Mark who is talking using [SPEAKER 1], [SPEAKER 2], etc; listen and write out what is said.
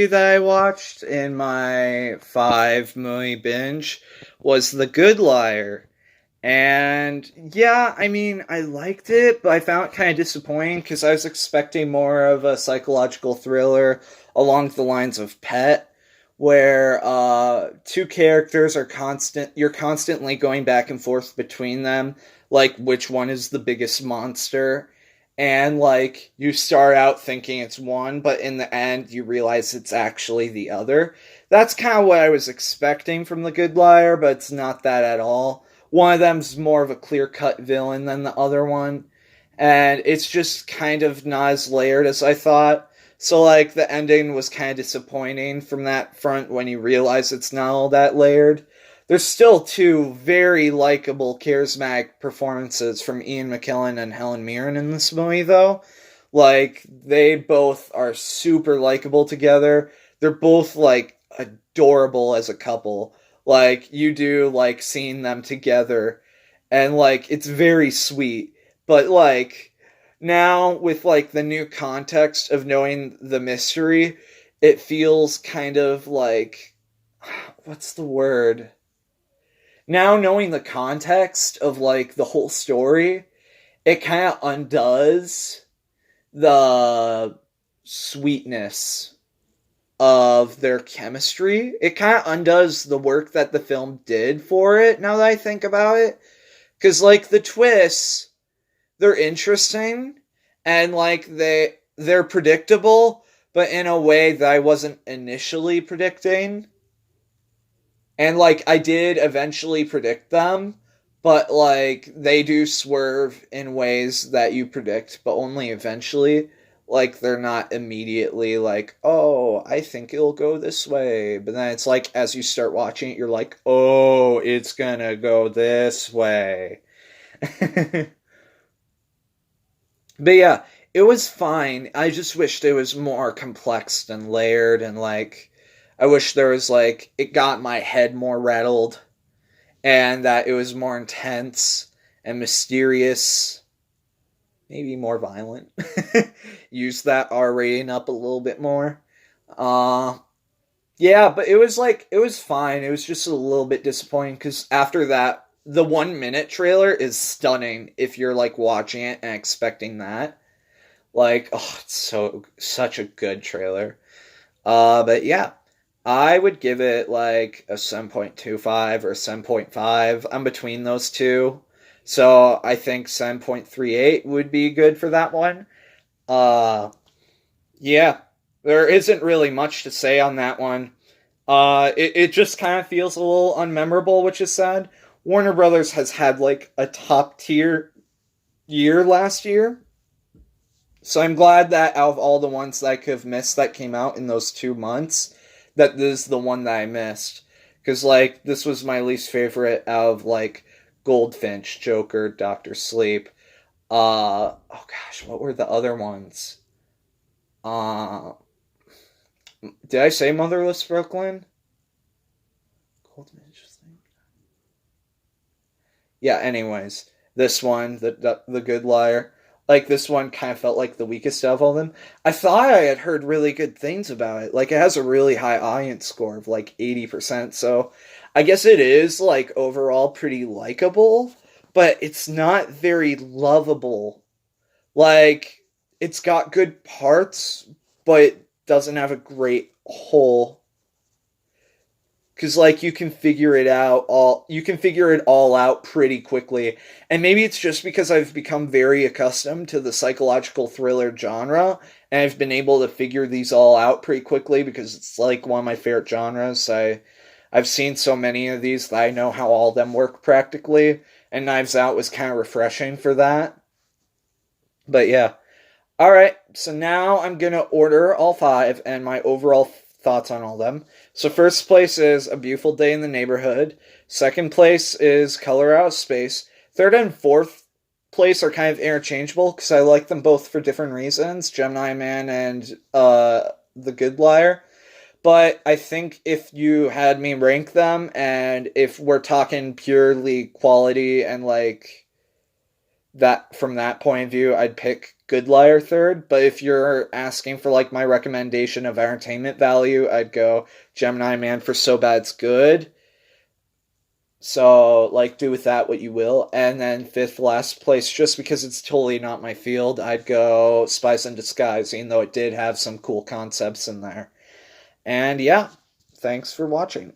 [SPEAKER 1] That I watched in my 5 movie binge was The Good Liar. And yeah, I mean, I liked it, but I found it kind of disappointing because I was expecting more of a psychological thriller along the lines of Pet, where two characters are you're constantly going back and forth between them, like which one is the biggest monster. And like you start out thinking it's one, but in the end you realize it's actually the other. That's kind of what I was expecting from The Good Liar, but it's not that at all. One of them's more of a clear-cut villain than the other one, and it's just kind of not as layered as I thought. So like the ending was kind of disappointing from that front when you realize it's not all that layered. There's still two very likable, charismatic performances from Ian McKellen and Helen Mirren in this movie, though. Like, they both are super likable together. They're both, like, adorable as a couple. Like, you do like seeing them together, and, like, it's very sweet. But, like, now with, like, the new context of knowing the mystery, it feels kind of like. What's the word? Now knowing the context of like the whole story, it kind of undoes the sweetness of their chemistry. It kind of undoes the work that the film did for it, now that I think about it. Because like the twists, they're interesting, and like they're predictable, but in a way that I wasn't initially predicting. And like I did eventually predict them, but like they do swerve in ways that you predict, but only eventually. Like they're not immediately like, "Oh, I think it'll go this way." But then it's like as you start watching it, you're like, "Oh, it's going to go this way." But yeah, it was fine. I just wished it was more complex and layered, and like I wish there was like it got my head more rattled, and that it was more intense and mysterious, maybe more violent. Use that R rating up a little bit more. Uh yeah, but it was like it was fine. It was just a little bit disappointing cuz after that the 1 minute trailer is stunning if you're like watching it and expecting that. Like, oh, it's such a good trailer. But yeah, I would give it like a 7.25 or 7.5. I'm between those two. So I think 7.38 would be good for that one. Uh, yeah, there isn't really much to say on that one. It just kind of feels a little unmemorable, which is sad. Warner Brothers has had like a top tier year last year. So I'm glad that out of all the ones that I could have missed that came out in those 2 months, that this is the one that I missed. Because, like, this was my least favorite out of, like, Goldfinch, Joker, Doctor Sleep. Oh gosh, what were the other ones? Uh, did I say Motherless Brooklyn? Goldfinch. Yeah, anyways, this one, the Good Liar, like this one kind of felt like the weakest of all of them. I thought I had heard really good things about it. Like it has a really high audience score of like 80%. So I guess it is like overall pretty likable, but it's not very lovable. Like it's got good parts, but it doesn't have a great whole, because like you can figure it all out pretty quickly. And maybe it's just because I've become very accustomed to the psychological thriller genre, and I've been able to figure these all out pretty quickly because it's like one of my favorite genres. I've seen so many of these that I know how all of them work practically, and Knives Out was kind of refreshing for that. But yeah, all right, so now I'm gonna order all five and my overall thoughts on all of them. So first place is A Beautiful Day in the Neighborhood. Second place is Color Out of Space. Third and fourth place are kind of interchangeable because I like them both for different reasons. Gemini Man and The Good Liar. But I think if you had me rank them, and if we're talking purely quality and like that from that point of view, I'd pick Good Liar third. But if you're asking for like my recommendation of entertainment value, I'd go Gemini Man for So Bad It's Good. So like do with that what you will. And then fifth last place, just because it's totally not my field, I'd go Spies in Disguise, even though it did have some cool concepts in there. And yeah, thanks for watching.